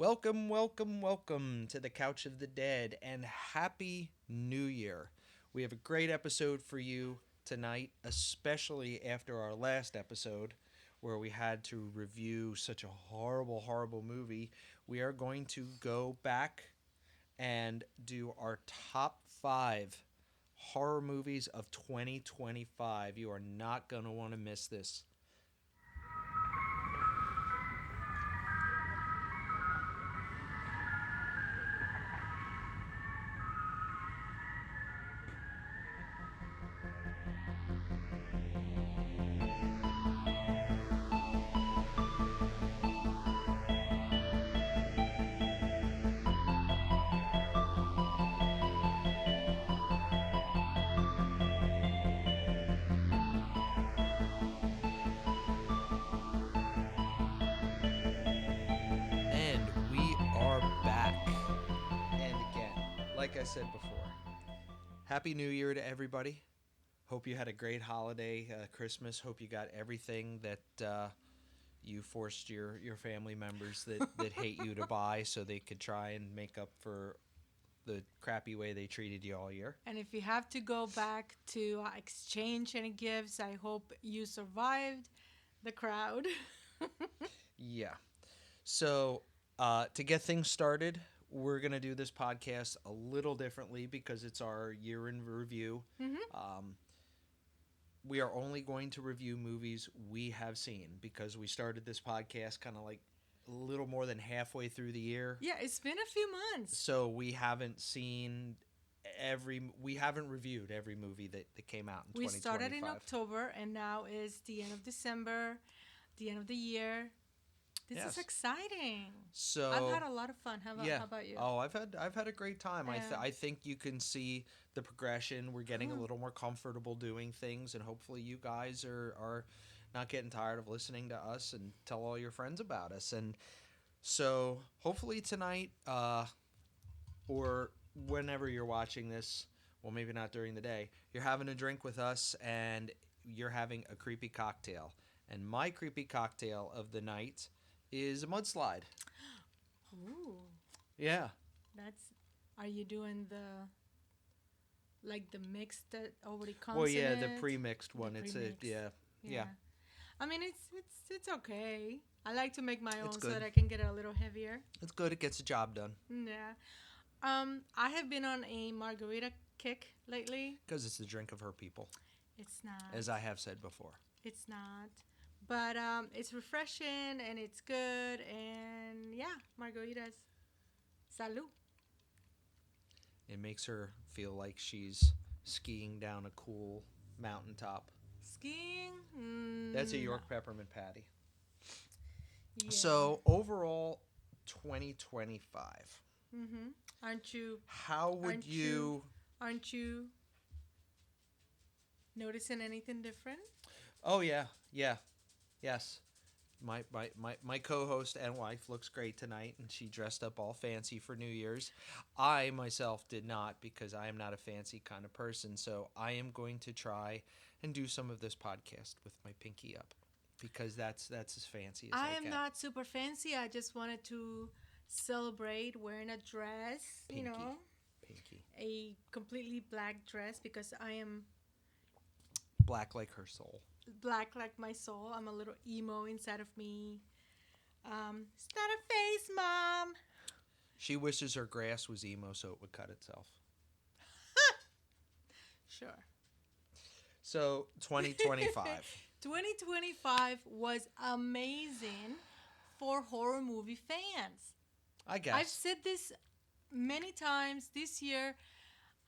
Welcome, welcome, welcome to the Couch of the Dead and Happy New Year. We have a great episode for you tonight, especially after our last episode where we had to review such a horrible, horrible movie. We are going to go back and do our top five horror movies of 2025. You are not going to want to miss this. And we are back. And again, like I said before, Happy New Year to everybody. Hope you had a great holiday, Christmas. Hope you got everything that you forced your family members that hate you to buy so they could try and make up for the crappy way they treated you all year. And if you have to go back to exchange any gifts, I hope you survived the crowd. Yeah. So, to get things started, we're going to do this podcast a little differently because it's our year in review. hmm Um, we are only going to review movies we have seen because we started this podcast kind of like a little more than halfway through the year. Yeah, it's been a few months. So we haven't reviewed every movie that came out in We started in 2025. October, and now is the end of December, the end of the year. This is Yes. exciting. I've So had a lot of fun. yeah. How about you? Oh, I've had a great time. Yeah. I think you can see the progression. We're getting a little more comfortable doing things, and hopefully you guys are not getting tired of listening to us and tell all your friends about us. And so hopefully tonight, or whenever you're watching this, well, maybe not during the day, you're having a drink with us and you're having a creepy cocktail. And my creepy cocktail of the night is a mudslide. Ooh, Yeah. that's. Are you doing the mix that already comes Well, in yeah, the it? pre-mixed The one. It's a pre-mix. yeah, yeah. Yeah. I mean, it's okay. I like to make my It's own so good. that I can get it a little heavier. It's good. It gets the job done Yeah. I have been on a margarita kick lately. because it's the drink of her people, It's not. as I have said before. It's not. But it's refreshing and it's good and yeah, margaritas. Salud. It makes her feel like she's skiing down a cool mountaintop. Skiing? That's a No. York peppermint patty. Yeah. So overall, 2025. Mhm. Aren't you How would Aren't you? you- aren't you noticing anything different? Oh yeah, yeah, yes. My co-host and wife looks great tonight, and she dressed up all fancy for New Year's. I myself did not because I am not a fancy kind of person. So I am going to try and do some of this podcast with my pinky up because that's as fancy as I I am get. not super fancy. I just wanted to celebrate wearing a dress, Pinky, pinky, a completely black dress because I am black like her soul. black like my soul. I'm a little emo inside of me. It's not a face, Mom. She wishes her grass was emo so it would cut itself. Sure. So 2025. 2025 was amazing for horror movie fans. I I've guess. said this many times. This year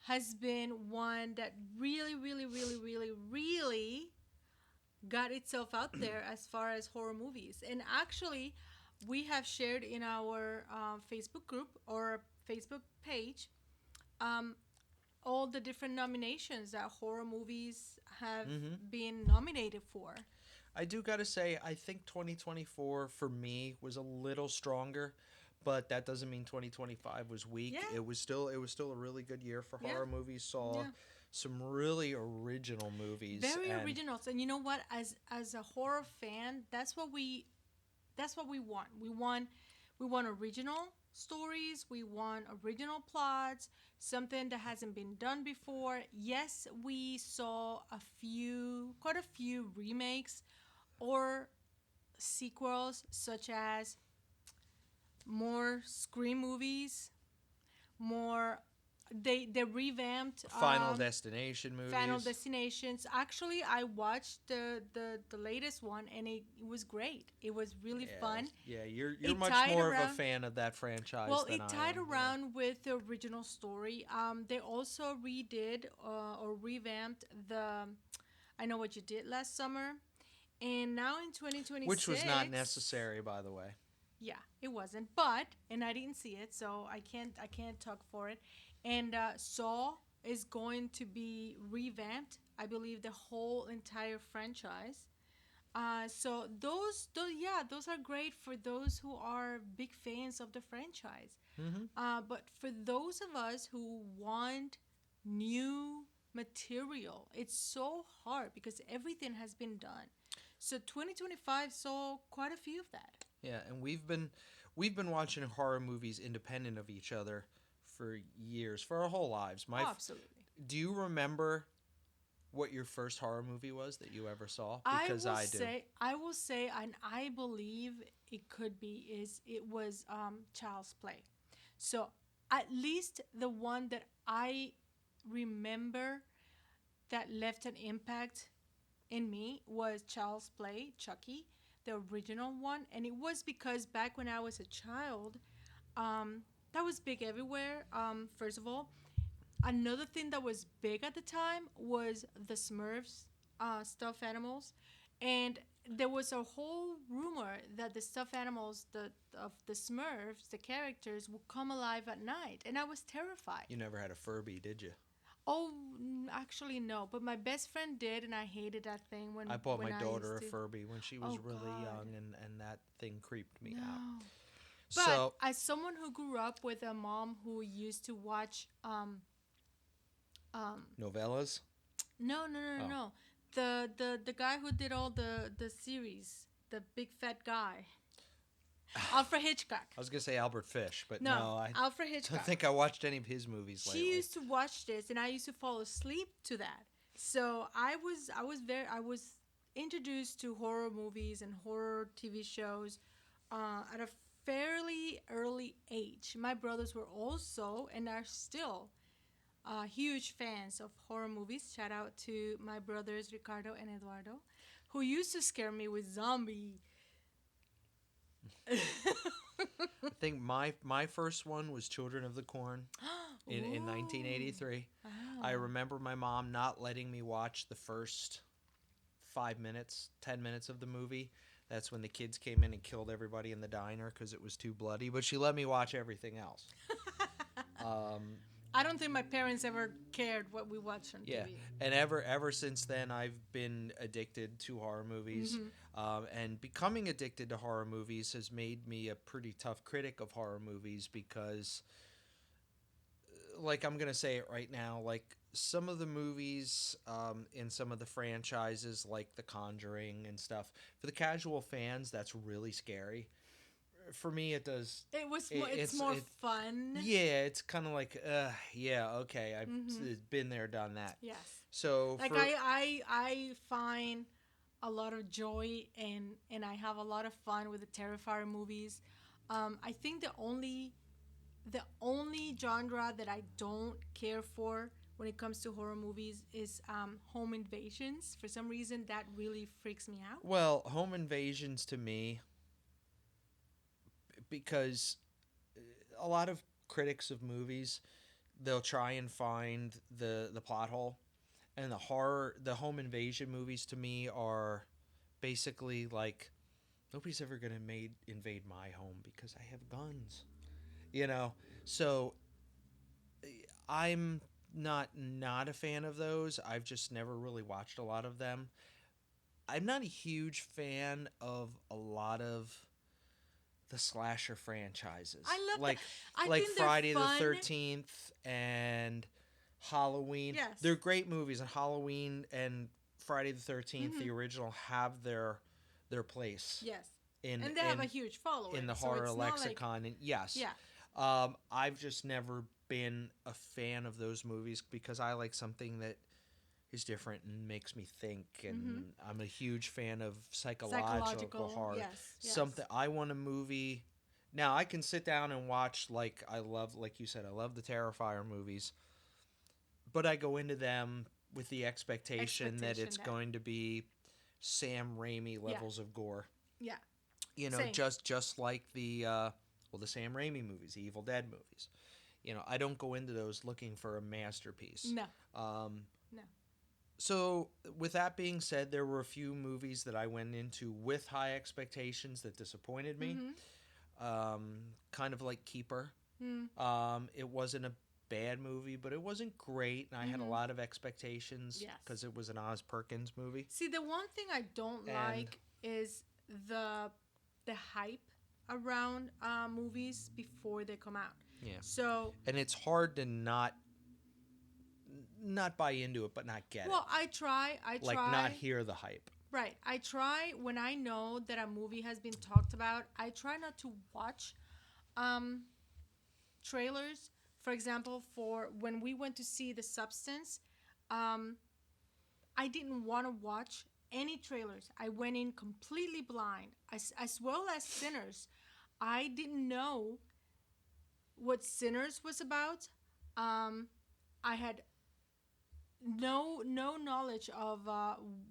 has been one that really, really, really, really, really got itself out there as far as horror movies. And actually, we have shared in our Facebook group or Facebook page um, all the different nominations that horror movies have hmm been nominated for. I do gotta say, I think 2024 for me was a little stronger, but that doesn't mean 2025 was weak. Yeah. It was still a really good year for Yeah. horror movies. Saw Yeah. some really original movies. Very And originals. And you know what? As a horror fan, that's what we want. We want original stories. We want original plots, something that hasn't been done before. Yes, we saw quite a few remakes or sequels, such as more Scream movies, more they revamped Final Destination Final movies. Destinations. Actually, I watched the latest one, and it was great. It was really fun. Yeah, you're It much tied more of a around. fan of that franchise Well, than it I tied am. around with the original story. They also redid or revamped the I Know What You Did Last Summer, and now in 2026, Which was not necessary, by the way. yeah, it wasn't. But and I didn't see it, so I can't talk for it. And Saw is going to be revamped. I believe the whole entire franchise. So those are great for those who are big fans of the franchise. Hmm. But for those of us who want new material, it's so hard because everything has been done. So 2025 saw quite a few of that. Yeah, and we've been watching horror movies independent of each other for years, for our whole lives. Oh, absolutely. Do you remember what your first horror movie was that you ever saw? Because I do. I will say, and I believe it could be it was Child's Play. So at least the one that I remember that left an impact in me was Child's Play, Chucky, the original one, and it was because back when I was a child, that was big everywhere. First of all, another thing that was big at the time was the Smurfs, stuffed animals, and there was a whole rumor that the stuffed animals of the Smurfs, the characters, would come alive at night, and I was terrified. You never had a Furby, did you? Oh, actually no, but my best friend did, and I hated that thing I bought when my I daughter a used to. Furby when she was Oh really God, young, and that thing creeped me out. no. But So, as someone who grew up with a mom who used to watch novellas? no, Oh. no. The guy who did all the series, the big fat guy, Alfred Hitchcock. I was going to say Albert Fish, but No, no, I Alfred don't Hitchcock. think I watched any of his movies She lately. used to watch this, and I used to fall asleep to that. So I was introduced to horror movies and horror TV shows at a fairly early age. My brothers were also and are still huge fans of horror movies. Shout out to my brothers Ricardo and Eduardo, who used to scare me with zombie. I think my first one was Children of the Corn in Ooh. 1983. Wow. I remember my mom not letting me watch the first 5 minutes, 10 minutes of the movie. That's when the kids came in and killed everybody in the diner because it was too bloody. But she let me watch everything else. I don't think my parents ever cared what we watched on Yeah, TV. and ever since then, I've been addicted to horror movies. And becoming addicted to horror movies has made me a pretty tough critic of horror movies because, like, I'm gonna say it right now, like some of the movies in some of the franchises, like The Conjuring and stuff, for the casual fans, that's really scary. For me, it does. It's more fun. Yeah, it's kind of like, yeah, okay, I've been there, done that. Yes. So, Like I find a lot of joy and I have a lot of fun with the Terrifier movies. I think the only genre that I don't care for when it comes to horror movies is home invasions. For some reason, that really freaks me out. well, home invasions to me, because a lot of critics of movies, they'll try and find the plot hole, and the home invasion movies to me are basically like nobody's ever gonna invade my home because I have guns, you know. So I'm not a fan of those. I've just never really watched a lot of them. I'm not a huge fan of a lot of the slasher franchises. I love like that. I like think they're Friday the fun. 13th and Halloween. Yes. They're great movies, and Halloween and Friday the 13th, the original, have their place. Yes. in And they have a huge following. in the so horror it's not like, lexicon. And yes, yeah. I've just never been a fan of those movies because I like something that is different and makes me think. And I'm a huge fan of psychological horror. Yes. Something I want a movie. Now I can sit down and watch like like you said, I love the Terrifier movies, but I go into them with the expectation that it's going to be Sam Raimi levels of gore. Yeah. You know, Same. just like the the Sam Raimi movies, the Evil Dead movies. You know, I don't go into those looking for a masterpiece. No. No. So, with that being said, there were a few movies that I went into with high expectations that disappointed me. Kind of like Keeper. It wasn't a bad movie, but it wasn't great, and I had a lot of expectations because it was an Oz Perkins movie. See, the one thing I don't like is the hype around movies before they come out. Yeah. So. And it's hard to not buy into it, but not get it. Well, I try. Like not hear the hype. Right. I try when I know that a movie has been talked about. I try not to watch trailers. For example, for when we went to see The Substance, I didn't want to watch any trailers. I went in completely blind, as well as Sinners. I didn't know what Sinners was about. I had no knowledge of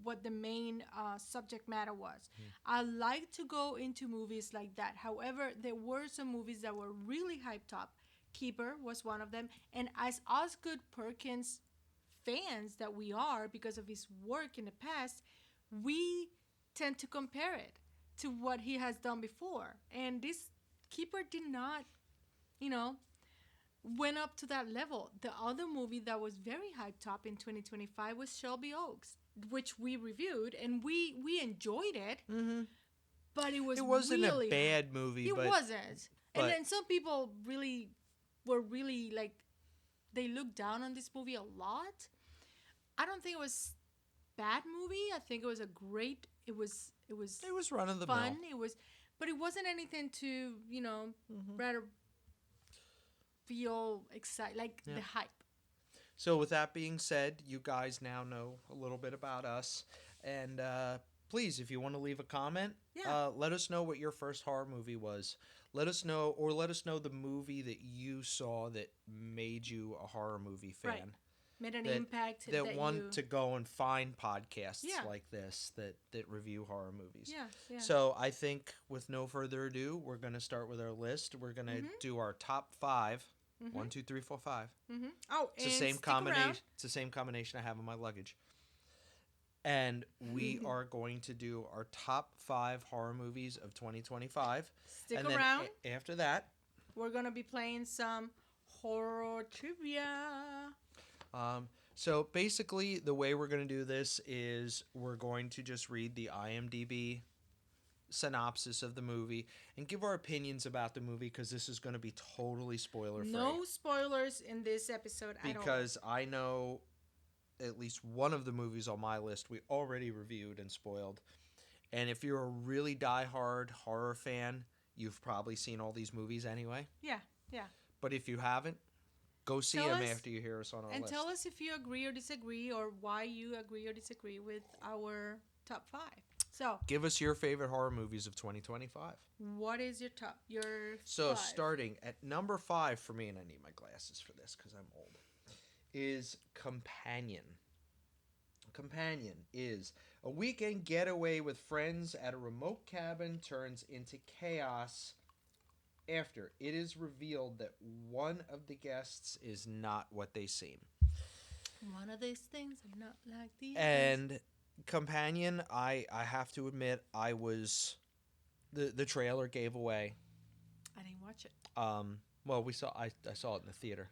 what the main subject matter was. I like to go into movies like that. However, there were some movies that were really hyped up. Keeper was one of them. And as Osgood Perkins fans that we are because of his work in the past, we tend to compare it to what he has done before. And this Keeper did not, went up to that level. The other movie that was very hyped up in 2025 was Shelby Oaks, which we reviewed, and we enjoyed it. But it wasn't really a bad movie. It wasn't. And then some people were really like, they looked down on this movie a lot. I don't think it was bad movie. I think it was a great. It was run of the fun. mill. But it wasn't anything to rather feel excited, like the hype. So with that being said, you guys now know a little bit about us, and please, if you want to leave a comment, let us know what your first horror movie was. Let us know the movie that you saw that made you a horror movie fan. Right. Made an impact. That want to go and find podcasts like this that review horror movies. Yeah. So I think with no further ado, we're going to start with our list. We're going to do our top 5. 1, 2, 3, 4, 5. Oh, it's the same combination. It's the same combination I have in my luggage. And we are going to do our top 5 horror movies of 2025. Stick and around. Then after that, we're going to be playing some horror trivia. So basically, the way we're going to do this is we're going to just read the IMDb synopsis of the movie and give our opinions about the movie because this is going to be totally spoiler free. No spoilers in this episode at all. Because I know at least one of the movies on my list we already reviewed and spoiled. And if you're a really diehard horror fan, you've probably seen all these movies anyway. Yeah. But if you haven't, go see them after you hear us on our list. And tell us if you agree or disagree or why you agree or disagree with our top 5. So give us your favorite horror movies of 2025. What is your top? So starting at number 5 for me, and I need my glasses for this because I'm old, is Companion. Companion is a weekend getaway with friends at a remote cabin turns into chaos after it is revealed that one of the guests is not what they seem. One of these things are not like the And Companion, I have to admit, I was the trailer gave away. I didn't watch it. Well, I saw it in the theater.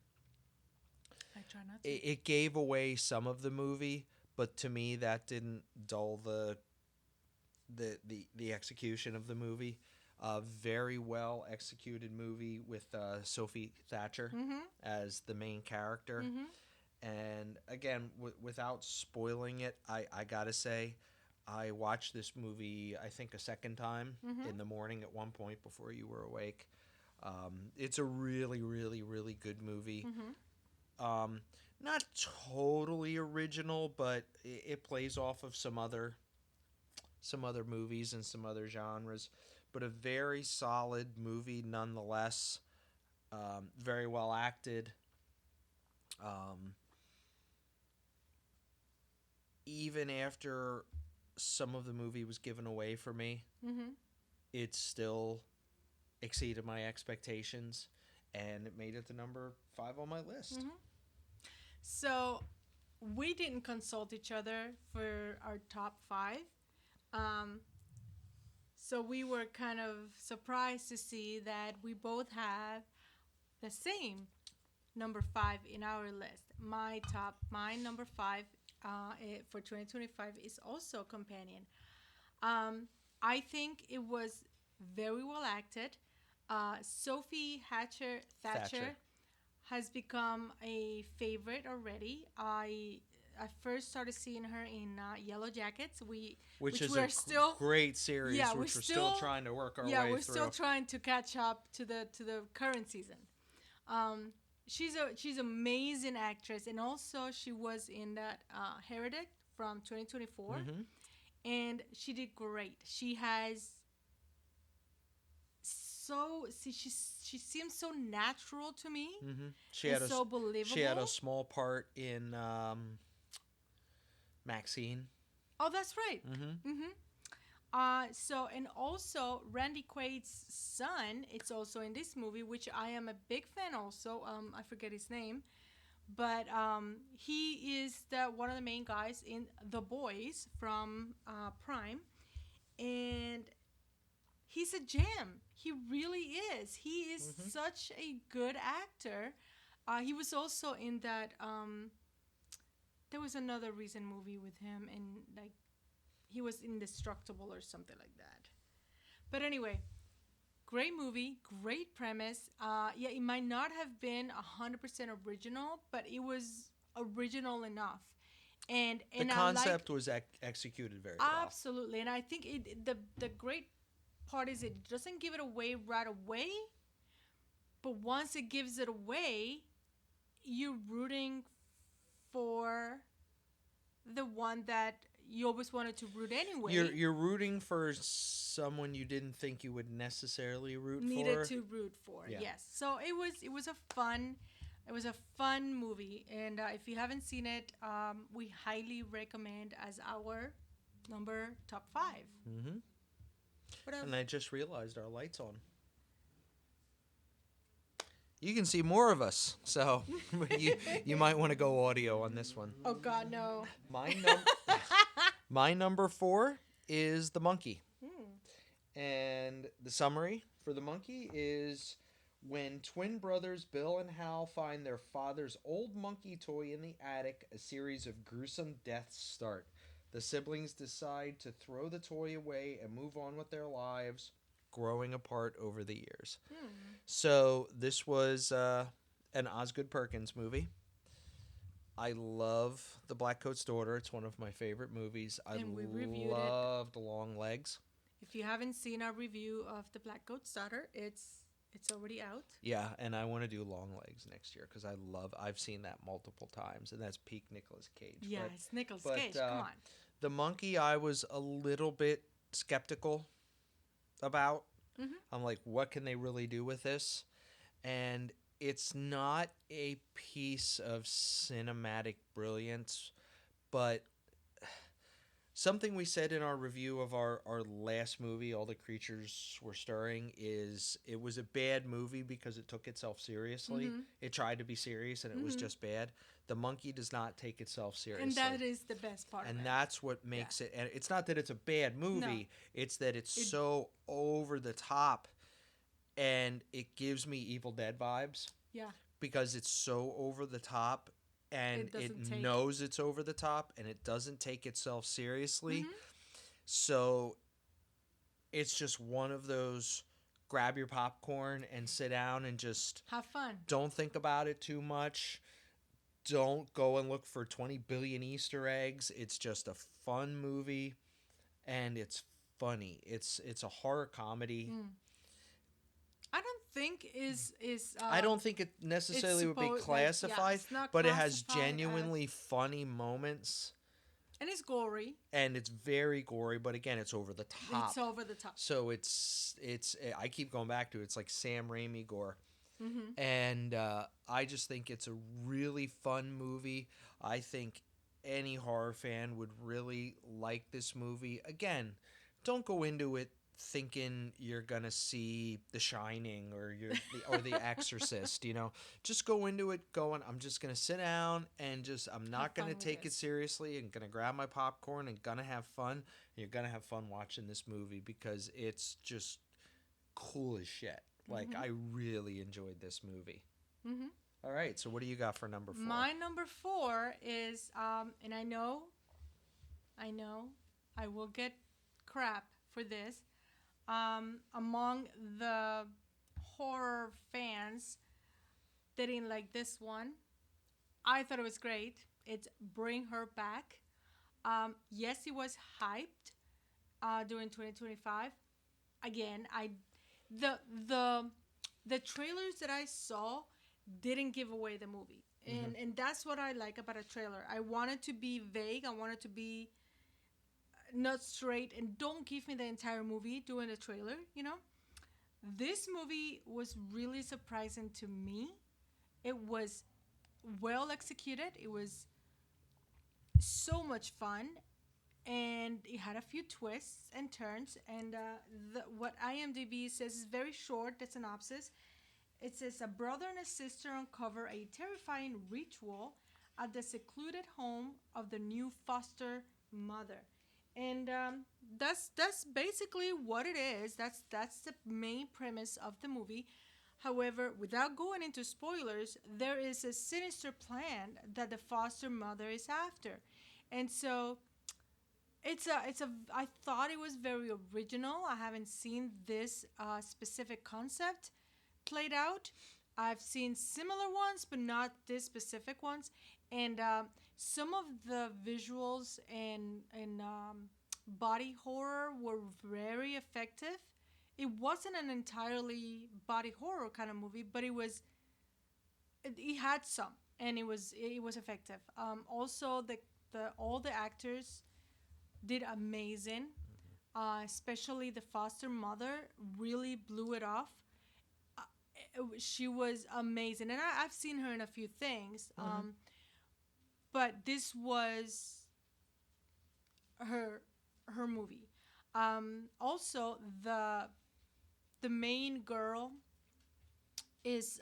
I try not to. It gave away some of the movie, but to me that didn't dull the execution of the movie. A very well executed movie with Sophie Thatcher as the main character. And again, without spoiling it, I gotta say, I watched this movie, I think, a second time Mm-hmm. in the morning at one point before you were awake. It's a really, really, really good movie. Mm-hmm. Not totally original, but it plays off of some other movies and some other genres. But a very solid movie nonetheless. Very well acted. Um, Even after some of the movie was given away for me, Mm-hmm. it still exceeded my expectations, and it made it to number 5 on my list. Mm-hmm. So we didn't consult each other for our top five. Um, so we were kind of surprised to see that we both have the same number five in our list. My number five for 2025 is also Companion. Um, I think it was very well acted. Sophie Thatcher Thatcher. has become a favorite already. I first started seeing her in Yellow Jackets. Which Which is we're a still great series, yeah, which we're we're still still trying to work our yeah way we're through. still trying to catch up to the current season. Um, she's an amazing actress, and also she was in that Heretic from 2024, Hmm. and she did great. She has she seems so natural to me Hmm. and so believable. She had a small part in Maxine. Oh, that's right. Hmm. Mm-hmm. So and also Randy Quaid's son, it's also in this movie, which I am a big fan. Also, I forget his name, but he is the one of the main guys in The Boys from Prime, and he's a gem. He really is. He is Hmm. such a good actor. He was also in that. There was another recent movie with him, and like he was indestructible or something like that. But anyway, great movie, great premise. Yeah, it might not have been 100% original, but it was original enough. And The I like concept was executed very well. absolutely, and I think the great part is it doesn't give it away right away, but once it gives it away, you're rooting for the one that you always wanted to root anyway. You're rooting for someone you didn't think you would necessarily root Needed for. to root for. Yeah. Yes. So it was a fun movie, and if you haven't seen it, we highly recommend as our number top five. Hmm. What else? And I just realized our lights on. You can see more of us, so you might want to go audio on this one. Oh God, no. My number 4 is The Monkey. Hmm. And the summary for The Monkey is when twin brothers Bill and Hal find their father's old monkey toy in the attic, a series of gruesome deaths start. The siblings decide to throw the toy away and move on with their lives, growing apart over the years. Hmm. So this was an Osgood Perkins movie. I love The Black Coat's Daughter. It's one of my favorite movies. I And we reviewed it. loved Long Legs. If you haven't seen our review of The Black Goat's Daughter, it's already out. Yeah, and I want to do Long Legs next year because I've seen that multiple times, and that's peak Nicolas Cage. Yeah, But it's Nicolas but, Cage. Come on. The Monkey, I was a little bit skeptical about. Mhm. I'm like, what can they really do with this? And it's not a piece of cinematic brilliance, but something we said in our review of our last movie, All the Creatures Were Stirring, is it was a bad movie because it took itself seriously. Mhm. It tried to be serious and it was Mhm. just bad. The Monkey does not take itself seriously. And that is the best part. And of it. that's what makes it. And it's not that it's a bad movie, it's that it's so over the top and it gives me Evil Dead vibes Yeah. because it's so over the top and It it, doesn't take- knows it's over the top and it doesn't take itself seriously. Mhm. So it's just one of those grab your popcorn and sit down and just Have fun. don't think about it too much. Don't go and look for 20 billion Easter eggs. It's just a fun movie. and it's funny. It's a horror comedy. Mm. I don't think is I don't think it necessarily would be classified, it's not but it has classified as, genuinely funny moments, and it's gory. and it's very gory. But again, it's over the top. It's over the top. So it's I keep going back to it. It's like Sam Raimi gore, Mm-hmm. and I just think it's a really fun movie. I think any horror fan would really like this movie. Again, don't go into it thinking you're gonna see The Shining or The Exorcist. Just go into it going, I'm just gonna sit down and I'm not gonna fun with take it this. seriously and gonna grab my popcorn and gonna have fun. You're gonna have fun watching this movie because it's just cool as shit. Like, Mhm. I really enjoyed this movie. Mm-hmm. All right, so what do you got for number 4? My number 4 is and I know, I will get crap for this. Among the horror fans, they didn't like this one. I thought it was great. It's Bring Her Back. Yes, it was hyped during 2025. Again, the the the trailers that I saw didn't give away the movie. And that's what I like about a trailer. I want it to be vague. I want it to be not straight, and don't give me the entire movie during the trailer, This movie was really surprising to me. It was well executed. It was so much fun, and it had a few twists and turns. And what IMDb says is very short. The synopsis. It says a brother and a sister uncover a terrifying ritual at the secluded home of the new foster mother, and that's basically what it is. That's the main premise of the movie. However, without going into spoilers, there is a sinister plan that the foster mother is after, and so it's a. I thought it was very original. I haven't seen this specific concept played out. I've seen similar ones, but not this specific ones. And some of the visuals and body horror were very effective. It wasn't an entirely body horror kind of movie, but it had some, and it was effective. Also, the all the actors did amazing. Especially the foster mother really blew it off. She was amazing, and I've seen her in a few things. But this was her movie. Also, the main girl is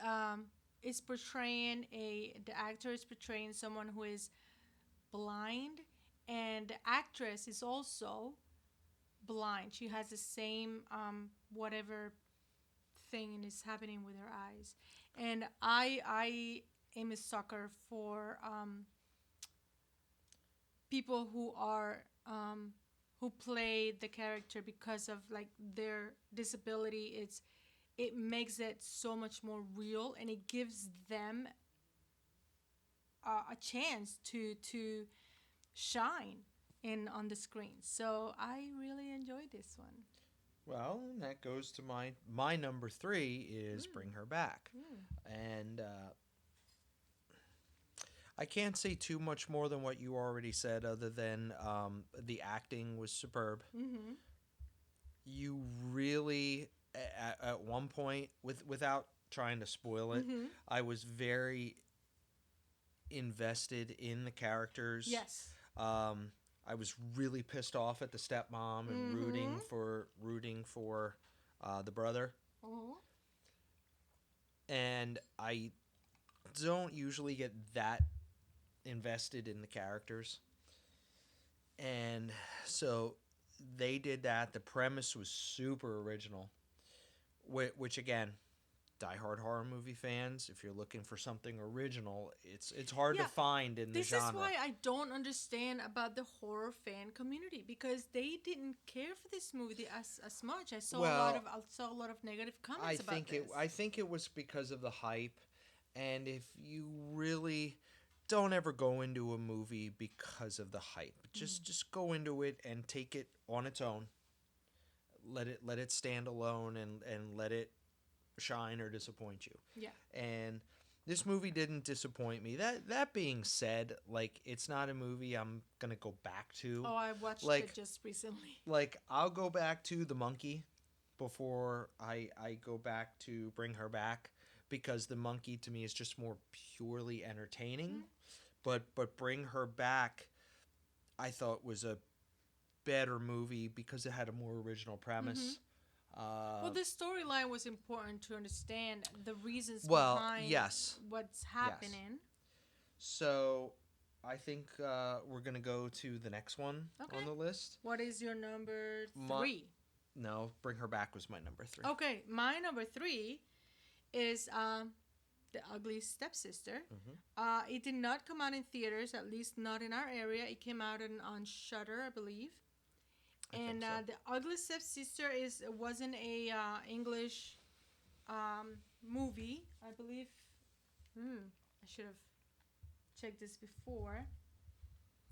portraying the actor is portraying someone who is blind, and the actress is also blind. She has the same whatever thing is happening with her eyes, and I am a sucker for people who play the character because of like their disability. It makes it so much more real, and it gives them a chance to shine in on the screen. So I really enjoyed this one. Well, and that goes to my number 3 is Bring Her Back. And I can't say too much more than what you already said, other than the acting was superb. Mm-hmm. You really, at one point, without trying to spoil it, Mm-hmm. I was very invested in the characters. Yes. I was really pissed off at the stepmom and rooting for the brother. Oh. And I don't usually get that invested in the characters. And so they did that. The premise was super original, which again, diehard horror movie fans, if you're looking for something original, it's hard to find in the genre. This is why I don't understand about the horror fan community, because they didn't care for this movie as much. I saw a lot of negative comments about this. I think it was because of the hype, and if you really don't ever go into a movie because of the hype. Just go into it and take it on its own. Let it stand alone and let it shine or disappoint you. Yeah. And this movie didn't disappoint me. That being said, like, it's not a movie I'm gonna go back to. Oh, I watched Like- it just recently. Like, I'll go back to The Monkey before I go back to Bring Her Back, because The Monkey to me is just more purely entertaining. But Bring Her Back, I thought, was a better movie because it had a more original premise. Well, the storyline was important to understand the reasons Well, behind yes. what's happening. So I think we're gonna go to the next one Okay. on the list. What is your number My- 3? No, Bring Her Back was my number 3. Okay, my number 3 is The Ugly Stepsister. It did not come out in theaters, at least not in our area. It came out on Shudder, I believe. I think so. The Ugly Stepsister wasn't a English movie, I believe. I should have checked this before.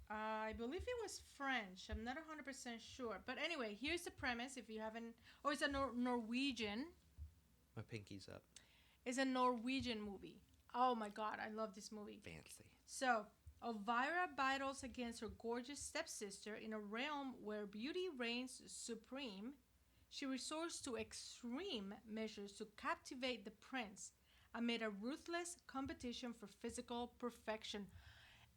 I believe it was French. I'm not 100% sure. But anyway, here's the premise. If you haven't... Oh, it's a Norwegian. My pinky's up. It's a Norwegian movie. Oh my God, I love this movie. Fancy. So, Elvira battles against her gorgeous stepsister in a realm where beauty reigns supreme. She resorts to extreme measures to captivate the prince amid a ruthless competition for physical perfection.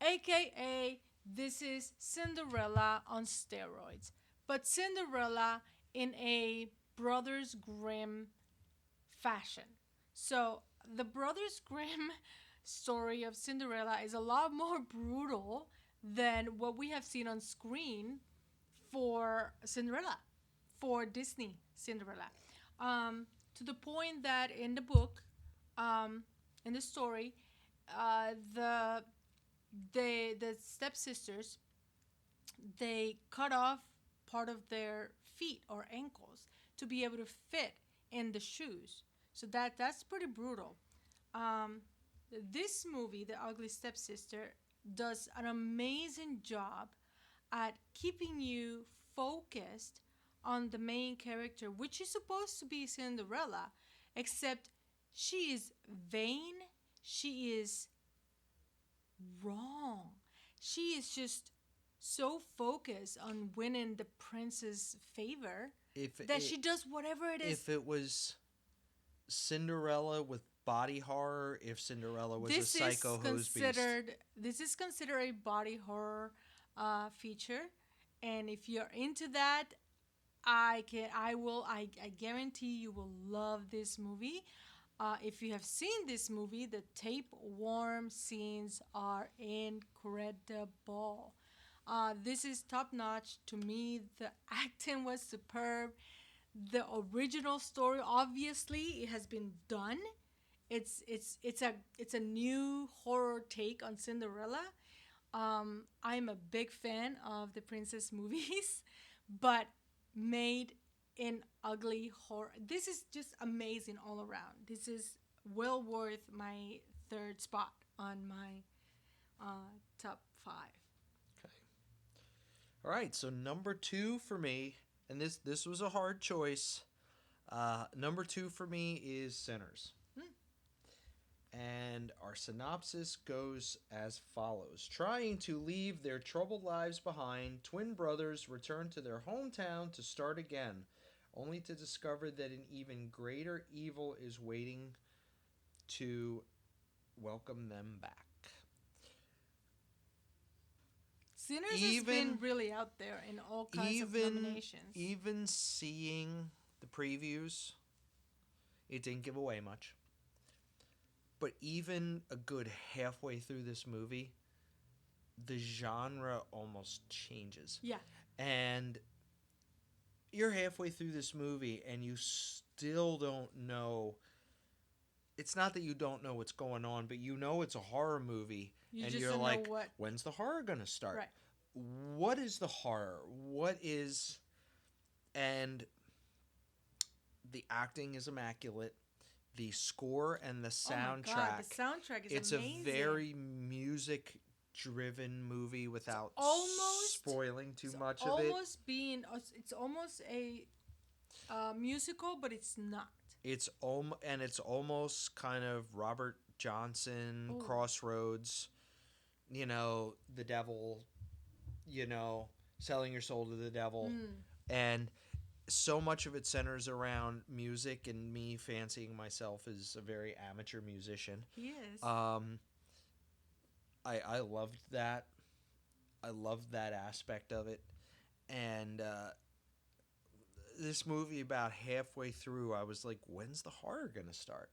AKA, this is Cinderella on steroids. But Cinderella in a Brothers Grimm fashion. So, the Brothers Grimm story of Cinderella is a lot more brutal than what we have seen on screen for Cinderella, for Disney Cinderella. To the point that in the book, in the story, the stepsisters, they cut off part of their feet or ankles to be able to fit in the shoes. So that's pretty brutal. This movie, The Ugly Stepsister, does an amazing job at keeping you focused on the main character, which is supposed to be Cinderella, except she is vain, she is wrong. She is just so focused on winning the prince's favor that she does whatever it is. If it was Cinderella with body horror, if Cinderella was a psycho hose beast. This is considered a body horror feature, and if you're into that, I guarantee you will love this movie. If you have seen this movie, the tapeworm scenes are incredible. This is top notch to me. The acting was superb. The original story, obviously, it has been done. It's a new horror take on Cinderella. I'm a big fan of the princess movies, but made in ugly horror. This is just amazing all around. This is well worth my 3rd spot on my top 5. Okay. All right, so number 2 for me, and this was a hard choice. Number 2 for me is Sinners. And our synopsis goes as follows. Trying to leave their troubled lives behind, twin brothers return to their hometown to start again, only to discover that an even greater evil is waiting to welcome them back. Sinners has been really out there in all kinds of nominations. Even seeing the previews, it didn't give away much. But even a good halfway through this movie, the genre almost changes. Yeah. And you're halfway through this movie and you still don't know. It's not that you don't know what's going on, but you know it's a horror movie. You and just you're don't know like, what. when's the horror going to start? Right. What is the horror? What is... And the acting is immaculate. the score and the Oh my god, the soundtrack. soundtrack is It's amazing. a very music driven movie without almost spoiling too it's much of it. it's almost a musical, but it's not. It's almost kind of Robert Johnson Oh. Crossroads, the devil, selling your soul to the devil. Mm. And so much of it centers around music and me fancying myself as a very amateur musician. He is. I loved that. I loved that aspect of it. And this movie, about halfway through, I was like, when's the horror gonna start?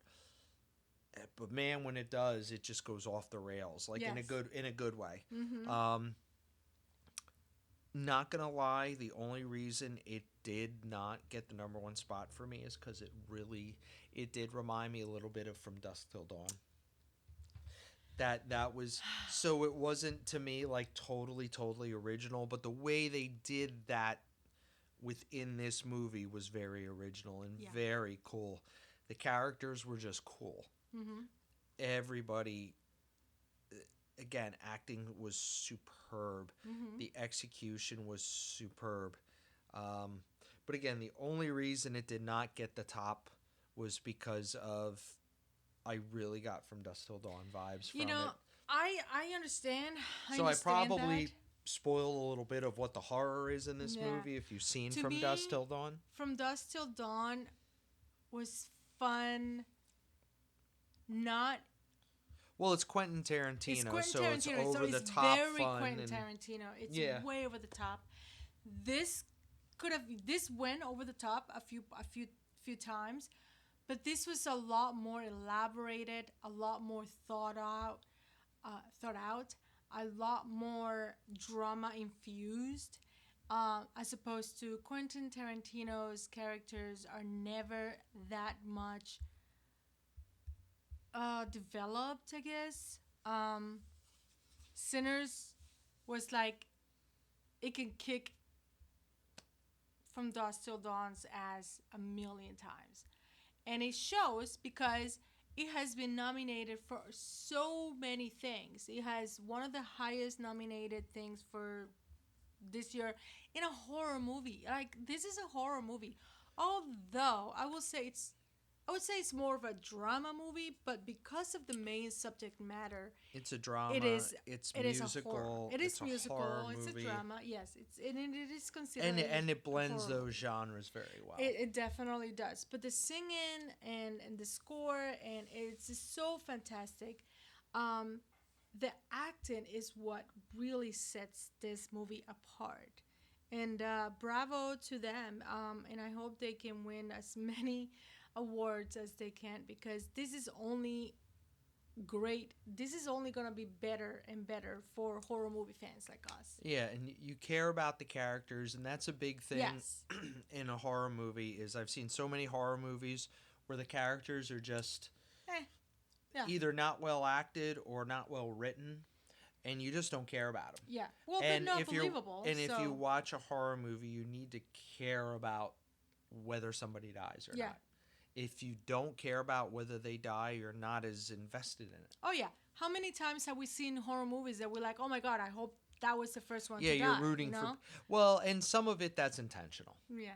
But man, when it does, it just goes off the rails, like Yes. in a good way. Mm-hmm. Not gonna lie, the only reason it did not get the number one spot for me is because it did remind me a little bit of From Dusk Till Dawn. That was, so it wasn't to me like totally original, but the way they did that within this movie was very original and Yeah. very cool. The characters were just cool. Mm-hmm. Everybody, again, acting was superb. Mm-hmm. The execution was superb. But again, the only reason it did not get the top was because of, I really got From Dusk Till Dawn vibes from You know, it. I understand. So I understand probably that. spoil a little bit of what the horror is in this Yeah. movie if you've seen To From me, Dusk Till Dawn. From Dusk Till Dawn was fun. Not Well, it's Quentin Tarantino, it's Quentin so Tarantino, it's so over the it's top very fun. Quentin And, Tarantino. It's Yeah. way over the top. This this went over the top a few times, but this was a lot more elaborated, a lot more thought out, a lot more drama infused. As opposed to Quentin Tarantino's characters are never that much developed, I guess. Sinners was like it can kick From Dusk Till Dawn's ass a million times, and it shows because it has been nominated for so many things. It has one of the highest nominated things for this year in a horror movie. Like, this is a horror movie, although I would say it's more of a drama movie, but because of the main subject matter, it's a drama. it is It's it is a musical. horror. It is it's a musical. horror It's movie. a drama. Yes, it is considered And it blends a horror those movie. genres very well. It definitely does. But the singing and the score and it's just so fantastic. The acting is what really sets this movie apart. And bravo to them. And I hope they can win as many awards as they can because this is only great. This is only going to be better and better for horror movie fans like us. Yeah, and you care about the characters, and that's a big thing Yes. in a horror movie. Is I've seen so many horror movies where the characters are just Yeah. either not well acted or not well written, and you just don't care about them. Yeah. Well, And they're not if you're believable. and if so. you watch a horror movie, you need to care about whether somebody dies or Yeah. not. If you don't care about whether they die, you're not as invested in it. Oh yeah. How many times have we seen horror movies that we're like, oh my god, I hope that was the first one Yeah, to you're die, rooting you know? for. Well, and some of it that's intentional. Yeah.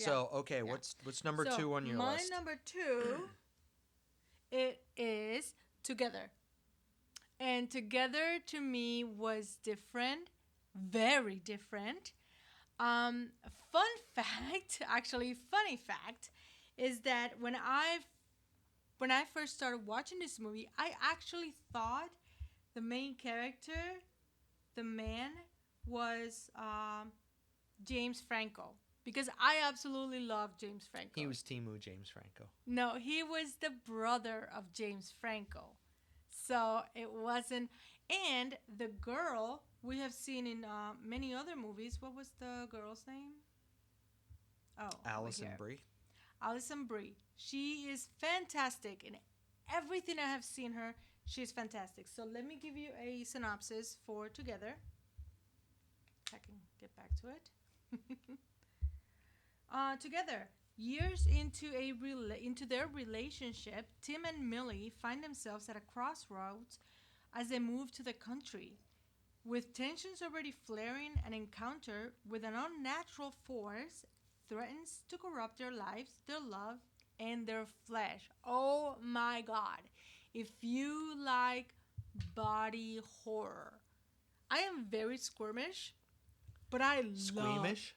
So okay, Yeah. what's number So, 2 on your my list? number 2, it is Together. And Together to me was different, very different. Fun fact, actually funny fact, is that when I first started watching this movie, I actually thought the main character, the man, was James Franco because I absolutely love James Franco. He was Timu James Franco. No, he was the brother of James Franco. So it wasn't. And the girl we have seen in many other movies. What was the girl's name? Oh, over Alison here. Brie. Alison Brie. She is fantastic in everything I have seen her. She's fantastic. So let me give you a synopsis for Together. If I can get back to it. Together. Years into their relationship, Tim and Millie find themselves at a crossroads as they move to the country. With tensions already flaring, an encounter with an unnatural force threatens to corrupt their lives, their love, and their flesh. Oh my god. If you like body horror, I am very squirmish, but I love Squeamish?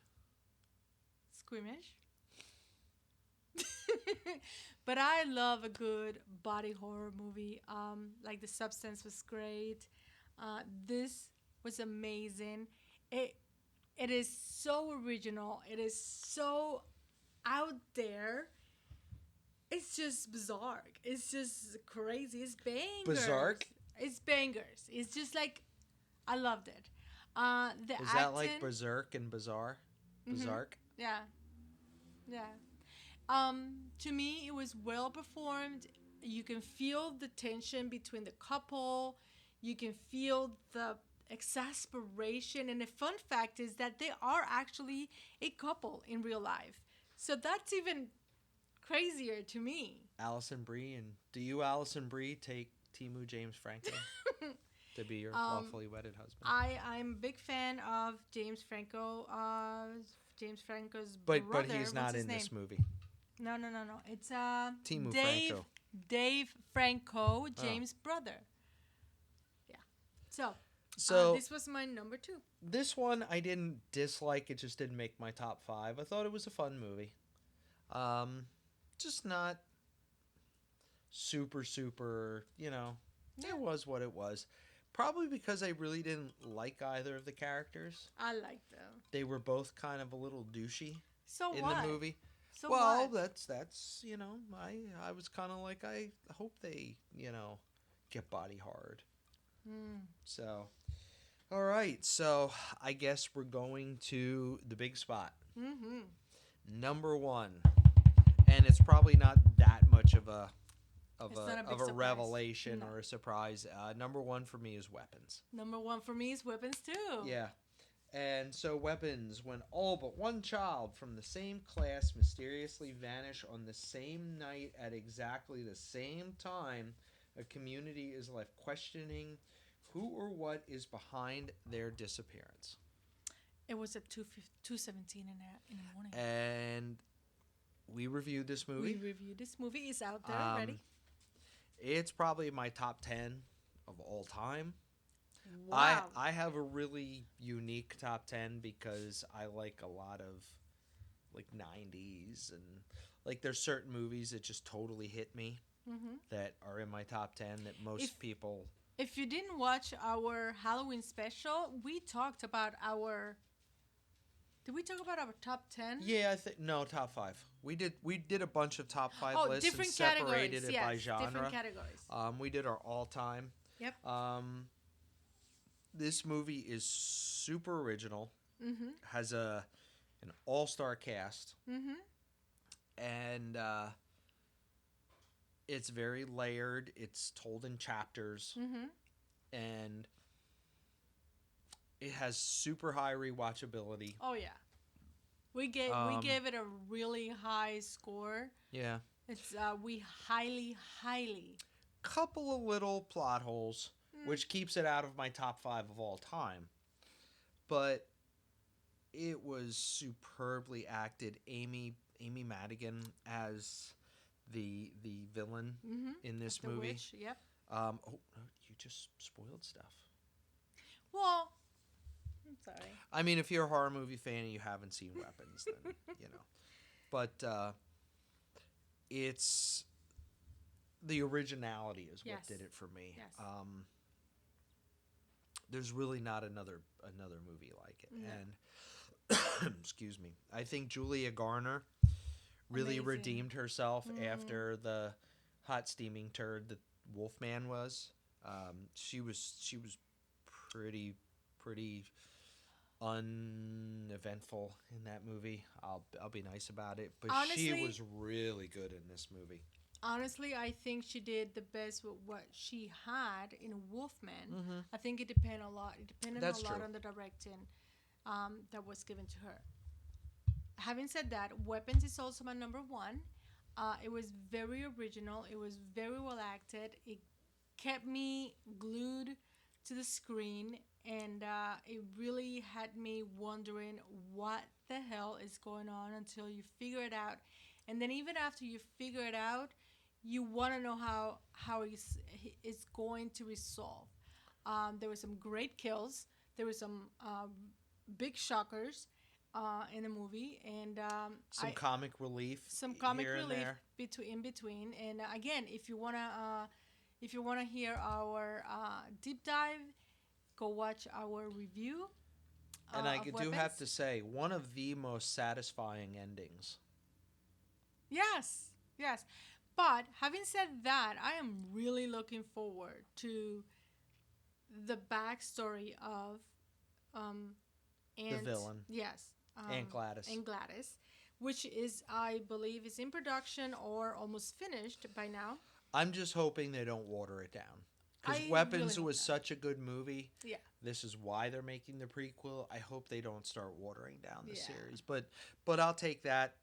squeamish. But I love a good body horror movie. Like The Substance was great. This was amazing. It is so original. It is so out there. It's just bizarre. It's just crazy. It's bangers. Bizarre? It's bangers. It's just like I loved it. The Is acting, that like Berserk and Bizarre? Berserk? yeah, yeah. To me, it was well performed. You can feel the tension between the couple. You can feel the exasperation. And the fun fact is that they are actually a couple in real life. So that's even crazier to me. Allison Brie, and do you, Allison Brie, take Timu James Franco to be your lawfully wedded husband? I'm a big fan of James Franco. James Franco's but brother. he's What's not his in name? this movie. No. It's Timu Dave Franco. Dave Franco, James' brother. Yeah. So this was my number 2. this one I didn't dislike. It just didn't make my top 5. I thought it was a fun movie. Just not super, It was what it was. Probably because I really didn't like either of the characters. I like them. They were both kind of a little douchey So in what? the movie. So Well, what? that's I was kind of like, I hope they get body hard. So, all right. So I guess we're going to the big spot. Number 1, and it's probably not that much of a It's not a big surprise. revelation No. or a surprise. Number 1 for me is Weapons. Number 1 for me is Weapons too. Yeah. And so Weapons, when all but one child from the same class mysteriously vanish on the same night at exactly the same time, a community is left questioning who or what is behind their disappearance. It was at 2:17 in the morning. And we reviewed this movie. We reviewed this movie. It's out there already. It's probably my top 10 of all time. Wow. I have a really unique top 10 because I like a lot of like 90s, and like there's certain movies that just totally hit me that are in my top 10 that most people... If you didn't watch our Halloween special, we talked about our... Did we talk about our top 10? Yeah, no, top 5. We did a bunch of top 5 Oh, lists different and separated categories. it Yes, by genre. different categories. We did our all-time. Yep. This movie is super original. Has an all-star cast. And it's very layered. It's told in chapters. And it has super high rewatchability. Oh yeah, we gave it a really high score. Yeah. It's we highly Couple of little plot holes, which keeps it out of my top 5 of all time. But it was superbly acted. Amy Madigan as the villain in this the movie. witch. Yep. Oh, you just spoiled stuff. Well, I'm sorry. I mean, if you're a horror movie fan and you haven't seen Weapons, then But it's the originality is what Yes. did it for me. Yes. There's really not another movie like it, No. and excuse me. I think Julia Garner really Amazing. redeemed herself after the hot steaming turd that Wolfman was. She was pretty uneventful in that movie. I'll be nice about it, but she Honestly- was really good in this movie. Honestly, I think she did the best with what she had in Wolfman. I think it depended a lot. It depended That's a lot true. on the directing that was given to her. having said that, Weapons is also my number one. It was very original. It was very well acted. It kept me glued to the screen, and it really had me wondering what the hell is going on until you figure it out. And then even after you figure it out, you want to know how it's going to resolve. There were some great kills. There were some big shockers in the movie, and Some comic relief. some comic here and relief there. in between. And again, if you wanna hear our deep dive, go watch our review. And I of do Weapons. have to say, one of the most satisfying endings. Yes, yes. But having said that, I am really looking forward to the backstory of Aunt, villain. Yes, Aunt Gladys. Aunt Gladys, which is, I believe, is in production or almost finished by now. I'm just hoping they don't water it down. Because I Weapons really was hope such a good movie. Yeah. This is why they're making the prequel. I hope they don't start watering down the Yeah. series. But I'll take that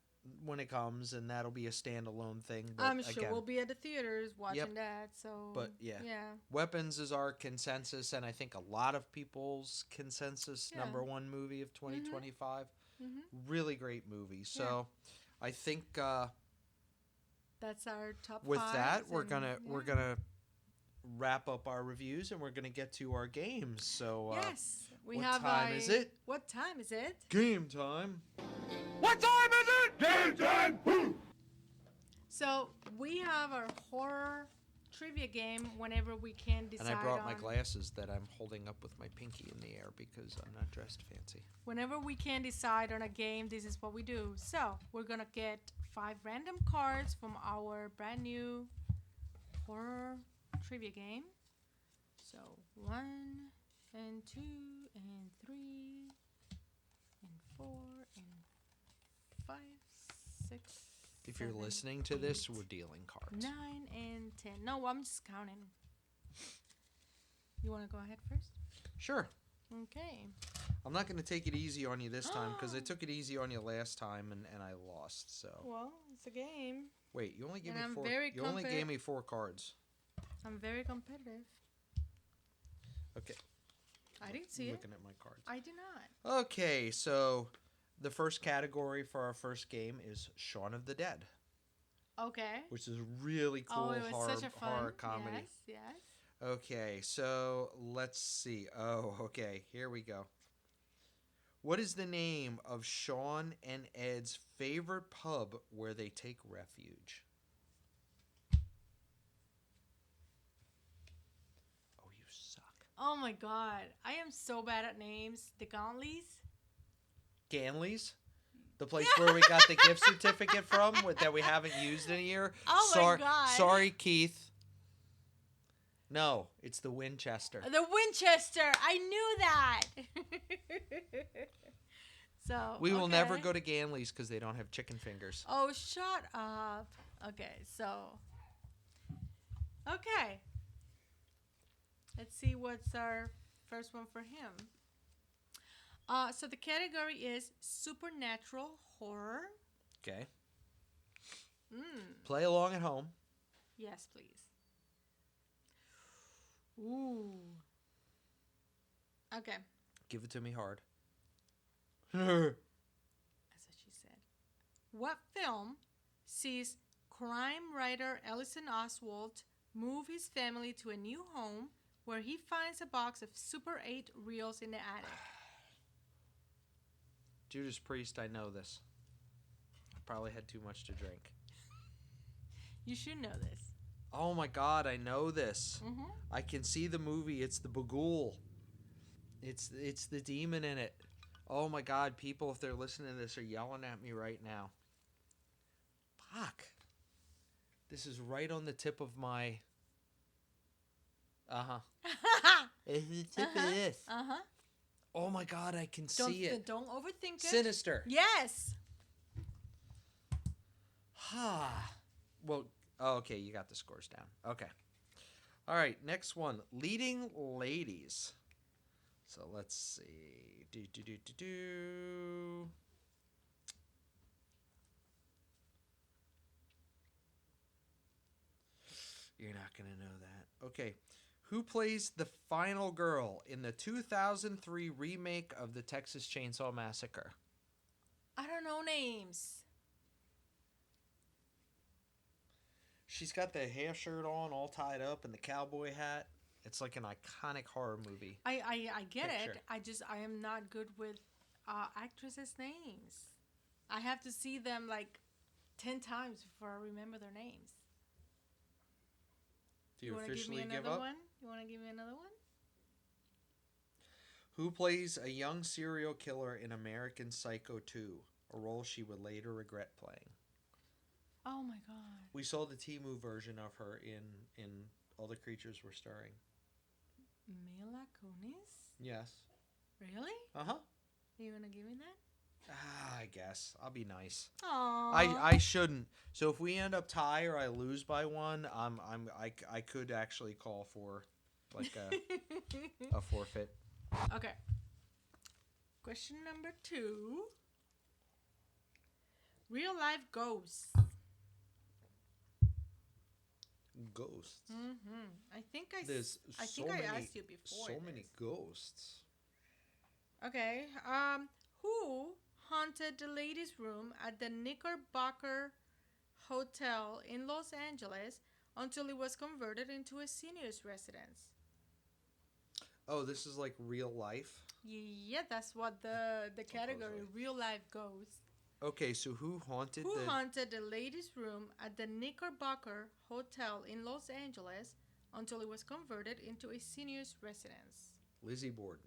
when it comes, and that'll be a standalone thing. But I'm sure again, we'll be at the theaters watching Yep. that. So, But, yeah. yeah, Weapons is our consensus, and I think a lot of people's consensus Yeah. number one movie of 2025. hmm Really great movie. So I think that's our top. with that, fives we're and- gonna wrap up our reviews, and we're gonna get to our games. So Yes, we what have. time is it? What time is it? game time. What time is it? Game time! Woo! So we have our horror trivia game whenever we can decide. And I brought my on- glasses that I'm holding up with my pinky in the air because I'm not dressed fancy. Whenever we can decide on a game, this is what we do. So we're gonna get 5 random cards from our brand new horror trivia game. So 1 and 2 and 3 and 4 and 5, 6. If you're 7, listening to this, 8, we're dealing cards. 9 and 10. No, I'm just counting. You want to go ahead first? Sure. Okay. I'm not going to take it easy on you this time because I took it easy on you last time and I lost. So Well, it's a game. wait, you only gave And me I'm 4. very You only gave confident- me 4 cards. I'm very competitive. Okay. I didn't see it. Looking at my cards. I did not. Okay, so the first category for our first game is Shaun of the Dead, Okay. which is really cool Oh, it was horror, such a fun horror comedy. Yes, yes. Okay, so let's see. Oh, okay, here we go. What is the name of Sean and Ed's favorite pub where they take refuge? Oh, you suck. Oh my god. I am so bad at names. The Gauntlys? Ganley's? The place where we got the gift certificate from that we haven't used in a year? Oh my God. Sorry, Keith. No, it's the Winchester. The Winchester. I knew that. So We will never okay. go to Ganley's because they don't have chicken fingers. Oh, shut up. Okay, so. Okay. Let's see what's our first one for him. So the category is supernatural horror. Okay. Mm, Play along at home. yes, please. Ooh. Okay, Give it to me hard. that's what she said. What film sees crime writer Ellison Oswald move his family to a new home where he finds a box of Super 8 reels in the attic? Judas Priest, I know this. I probably had too much to drink. You should know this. Oh my god, I know this. Mm-hmm. I can see the movie. It's the Bagul. It's the demon in it. Oh my god, people, if they're listening to this, are yelling at me right now. Fuck. This is right on the tip of my... Uh-huh. It's the tip of this. Uh-huh. Oh my god, I can see it. Don't overthink it. Sinister. Yes. Ha. Well, oh, okay, you got the scores down. Okay. All right, next one. Leading ladies. So let's see. You're not going to know that. Okay. Who plays the final girl in the 2003 remake of the Texas Chainsaw Massacre? I don't know names. She's got the hair shirt on, all tied up, and the cowboy hat. It's like an iconic horror movie. I get Picture. it. I am not good with actresses' names. I have to see them like 10 times before I remember their names. Do you want to give me officially give another up? one? You want to give me another one? Who plays a young serial killer in American Psycho 2, a role she would later regret playing? Oh my god. We saw the Timu version of her in All the Creatures Were Stirring. Mila Kunis? Yes. Really? Uh-huh. You want to give me that? I guess. I'll be nice. Aww. I shouldn't. So if we end up tie or I lose by one, I could actually call for like a forfeit. Okay. Question number 2. Real life ghosts. Ghosts. I think There's I so think I many, asked you before. so many this. ghosts. Okay. Who haunted the ladies' room at the Knickerbocker Hotel in Los Angeles until it was converted into a seniors' residence? Oh, this is like real life. Yeah, that's what the category Supposedly. real life ghosts. Okay, so who haunted Who the? haunted the ladies' room at the Knickerbocker Hotel in Los Angeles until it was converted into a seniors' residence? Lizzie Borden.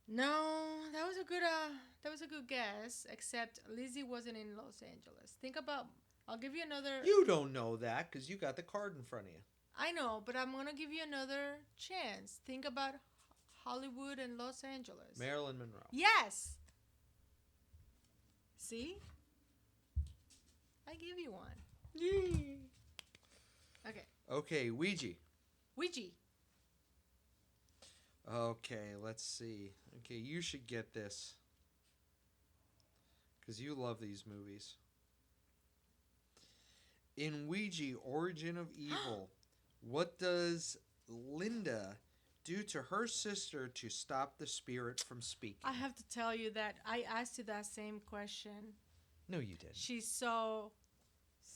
No, that was a good guess. Except Lizzie wasn't in Los Angeles. Think about. I'll give you another. You don't know that because you got the card in front of you. I know, but I'm gonna give you another chance. Think about Hollywood and Los Angeles. Marilyn Monroe. Yes. See? I give you one. Yay. Okay. Okay, Ouija. Ouija. Okay, let's see. Okay, you should get this. Because you love these movies. In Ouija, Origin of Evil, what does Linda do to her sister to stop the spirit from speaking? I have to tell you that I asked you that same question. No, you didn't. She saw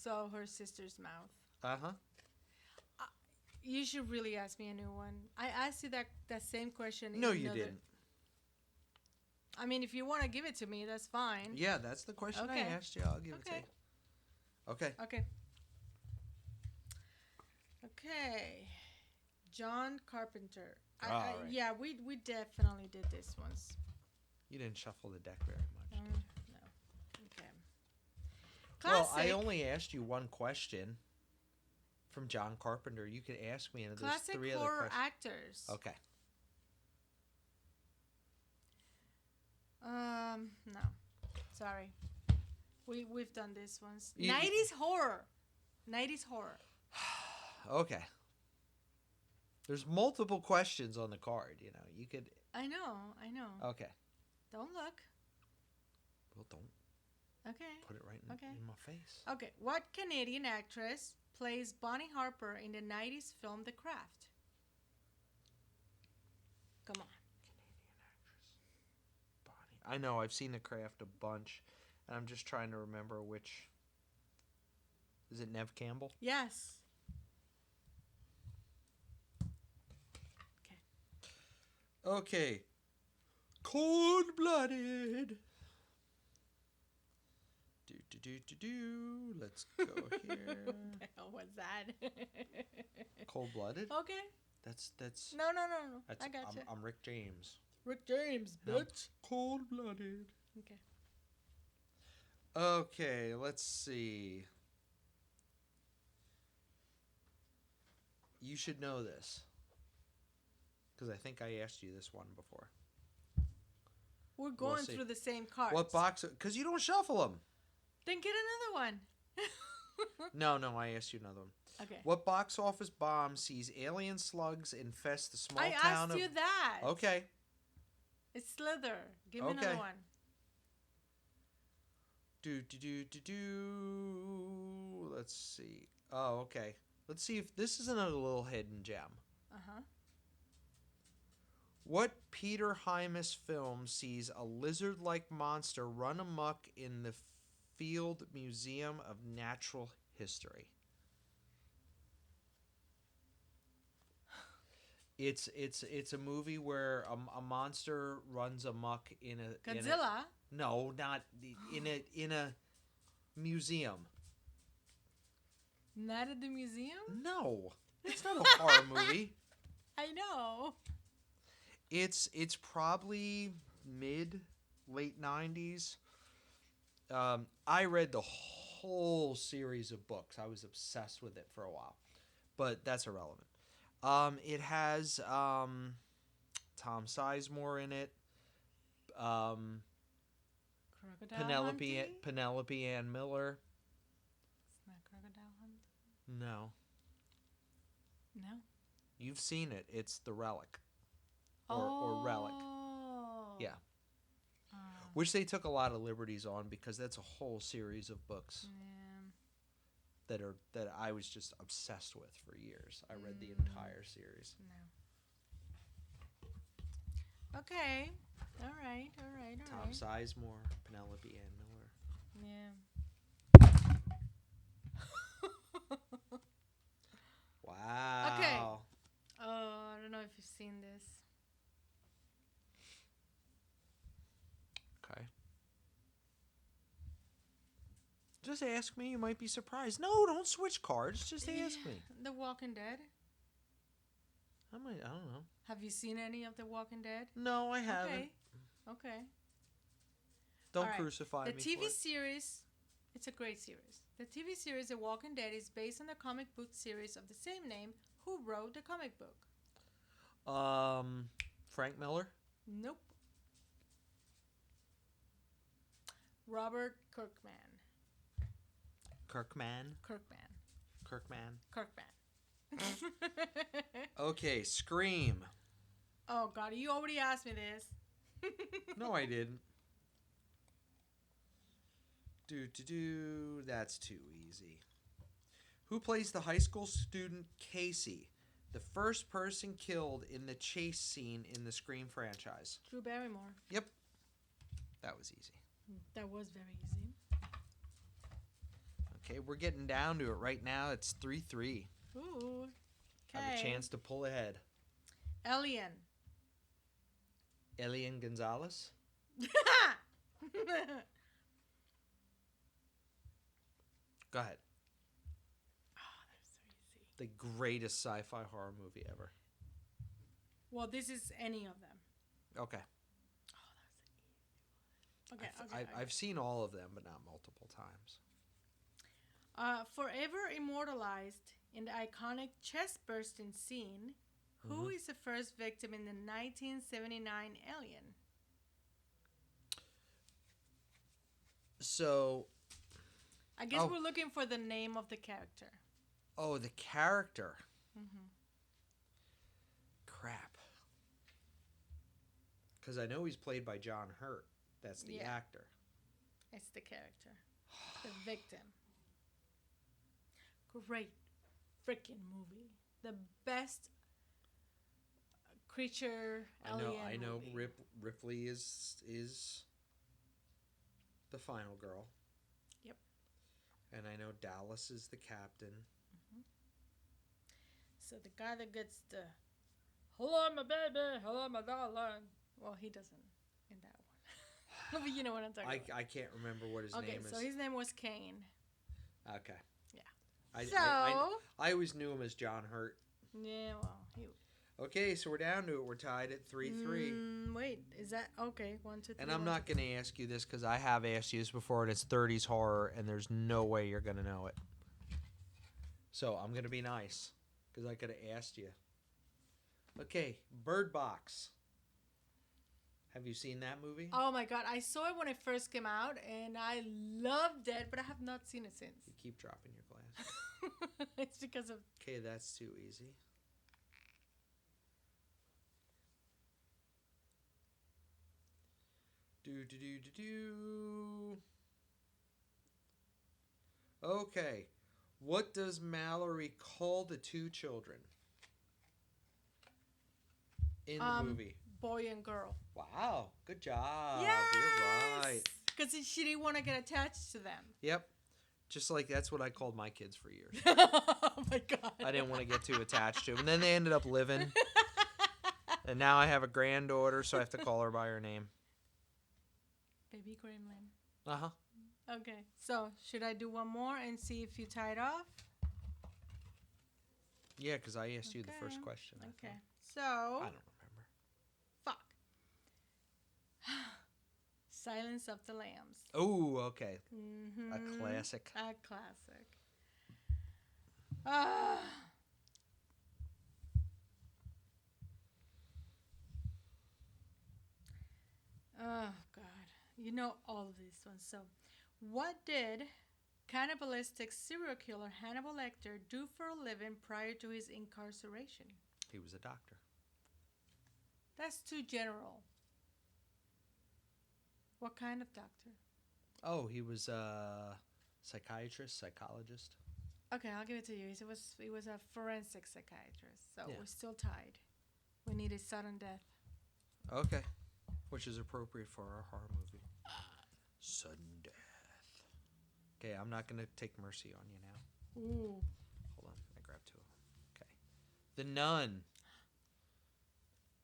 her sister's mouth. Uh-huh. You should really ask me a new one. I asked you that same question. in No, you another- didn't. I mean, if you want to give it to me, that's fine. Yeah, that's the question Okay. I asked you. I'll give it to Okay. you. Okay. Okay. Okay. John Carpenter. All right. Yeah, we definitely did this once. You didn't shuffle the deck very much. No. Okay. Classic. Well, I only asked you one question from John Carpenter. You could ask me, and there's Classic 3 other horror questions. actors. Okay. No. Sorry. We've done this once. You- 90s horror. 90s horror. Okay. There's multiple questions on the card, you know. You could. I know. Okay. Don't look. Well, don't Okay. put it right Okay. in my face. Okay. What Canadian actress plays Bonnie Harper in the 90s film The Craft? Come on. Bonnie. I know. I've seen The Craft a bunch, and I'm just trying to remember which. Is it Nev Campbell? Yes. Okay. Cold-blooded. Do. Let's go here. What the hell was that? Cold-blooded? Okay. That's No. that's I got you. I'm Rick James. Rick James, No. bitch. Cold-blooded. Okay. Okay, let's see. You should know this. Because I think I asked you this one before. We're going see. through the same cards. What box? Because you don't shuffle them. Then get another one. No, I asked you another one. Okay. What box office bomb sees alien slugs infest the small I town asked of... you that. Okay. It's Slither. Give me another Okay. one. Do. Let's see. Oh, okay. Let's see if this is another little hidden gem. Uh-huh. What Peter Hymas film sees a lizard-like monster run amok in the Field Museum of Natural History? It's a movie where a monster runs amok in a Godzilla. no, not in a museum. Not at the museum? No, it's not a horror movie. I know. It's probably late 90s. I read the whole series of books. I was obsessed with it for a while, but that's irrelevant. It has Tom Sizemore in it. Crocodile Hunting? Penelope Ann Miller. It's not Crocodile Hunt. No, No. you've seen it. It's The Relic, or Relic. Yeah. Oh. Which they took a lot of liberties on because that's a whole series of books Yeah. that I was just obsessed with for years. I read the entire series. No. Okay. All right. Tom Sizemore, Penelope Ann Miller. Yeah. Wow. Okay. Oh, I don't know if you've seen this. Okay. Just ask me. You might be surprised. No, don't switch cards. Just ask me. The Walking Dead. I don't know. Have you seen any of The Walking Dead? No, I haven't. Okay. Don't All right. crucify The me TV for it. series, it's a great series. The TV series The Walking Dead is based on the comic book series of the same name. Who wrote the comic book? Frank Miller? Nope. Robert Kirkman. Kirkman? Kirkman. Kirkman. Kirkman. Okay, Scream. Oh God, you already asked me this. No, I didn't. That's too easy. Who plays the high school student Casey, the first person killed in the chase scene in the Scream franchise? Drew Barrymore. Yep. That was easy. That was very easy. Okay, we're getting down to it right now. It's 3-3. Ooh. Okay. Have a chance to pull ahead. Alien. Elian Gonzalez? Go ahead. Oh, that's so easy. The greatest sci-fi horror movie ever. Well, this is any of them. Okay. Okay. I've seen all of them, but not multiple times. Forever immortalized in the iconic chest bursting scene, who is the first victim in the 1979 Alien? So, I guess Oh. we're looking for the name of the character. the character. Mm-hmm. Crap. Because I know he's played by John Hurt. That's the Yeah. actor. It's the character. The victim. Great freaking movie. The best creature alien I know. movie. Ripley is the final girl. Yep. And I know Dallas is the captain. So the guy that gets the "Hello, my baby, hello, my darling." Well, he doesn't in that one. But you know what I'm talking about. I can't remember what his Okay, name is. so his name was Kane. Okay. Yeah. I always knew him as John Hurt. Yeah, well, he. Okay, so we're down to it. We're tied at 3-3. Wait, is that okay? 1, 2, 3. And I'm not going to ask you this because I have asked you this before, and it's 30s horror, and there's no way you're going to know it. So I'm going to be nice because I could have asked you. Okay, Bird Box. Have you seen that movie? Oh my God, I saw it when it first came out, and I loved it, but I have not seen it since. You keep dropping your glass. It's because of. Okay, that's too easy. Okay. What does Mallory call the two children in the movie? Boy and girl. Wow, good job. Yes! You're right. Because she didn't want to get attached to them. Yep. Just like that's what I called my kids for years. Oh my god. I didn't want to get too attached to them. And then they ended up living. And now I have a granddaughter, so I have to call her by her name. Baby Gremlin. Uh-huh. Okay. So, should I do one more and see if you tied off? Yeah, because I asked you the Okay. first question. I Okay. thought. So, I don't remember. fuck. Silence of the Lambs. Oh, okay. Mm-hmm. A classic. A classic. Ah. Oh, God. You know all of these ones. So, what did cannibalistic serial killer Hannibal Lecter do for a living prior to his incarceration? He was a doctor. That's too general. What kind of doctor? Oh, he was a psychiatrist, psychologist. Okay, I'll give it to you. He was a forensic psychiatrist, so Yeah. we're still tied. We needed sudden death. Okay. Which is appropriate for our horror movie. Sudden death. Okay, I'm not going to take mercy on you now. Ooh. Hold on. I grabbed two of them. Okay. The Nun.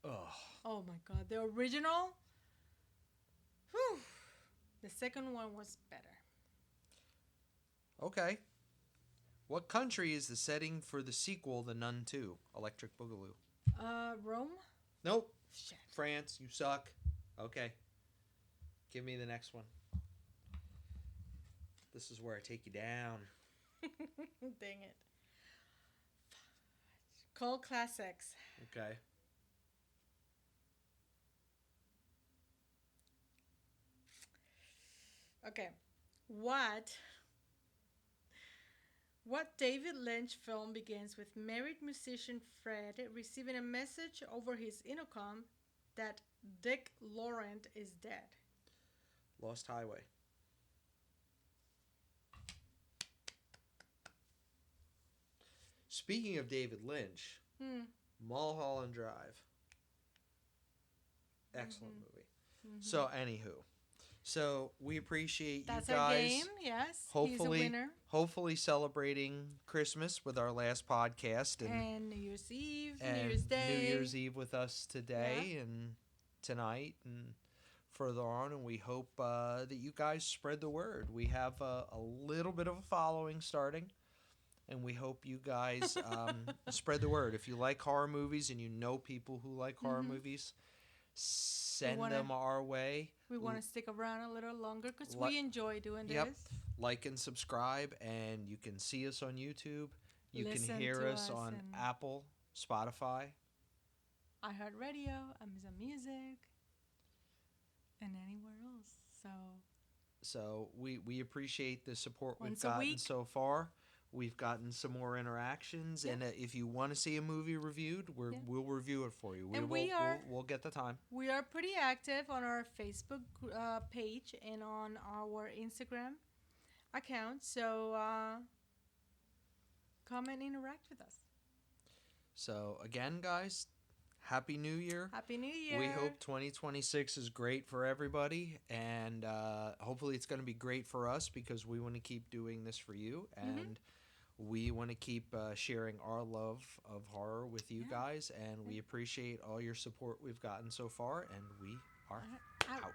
Oh. Oh my God, the original. Whew. The second one was better. Okay. What country is the setting for the sequel, The Nun 2, Electric Boogaloo? Rome. Nope. Shit. France, you suck. Okay. Give me the next one. This is where I take you down. Dang it. Cult classics. Okay. Okay. What David Lynch film begins with married musician Fred receiving a message over his intercom that Dick Laurent is dead? Lost Highway. Speaking of David Lynch, Mulholland Drive. Excellent movie. So, anywho. So, we appreciate That's you our guys. game. Yes. Hopefully, he's a winner. hopefully celebrating Christmas with our last podcast And New Year's Eve, and New Year's Day. New Year's Eve with us today and tonight and further on. And we hope that you guys spread the word. We have a little bit of a following starting, and we hope you guys spread the word. If you like horror movies and you know people who like horror movies, send them our way. We want to stick around a little longer because Li- we enjoy doing Yep. this. Like and subscribe, and you can see us on YouTube. You Listen can hear to us us on and- Apple, Spotify. iHeartRadio, Amazon Music, and anywhere else. So we appreciate the support we've Once a gotten week. so far. We've gotten some more interactions, and if you want to see a movie reviewed, we'll review it for you. And We'll get the time. we are pretty active on our Facebook page and on our Instagram account. So come and interact with us. So again, guys, Happy New Year. Happy New Year. We hope 2026 is great for everybody, and hopefully it's going to be great for us because we want to keep doing this for you, and we want to keep sharing our love of horror with you guys, and we appreciate all your support we've gotten so far, and we are out.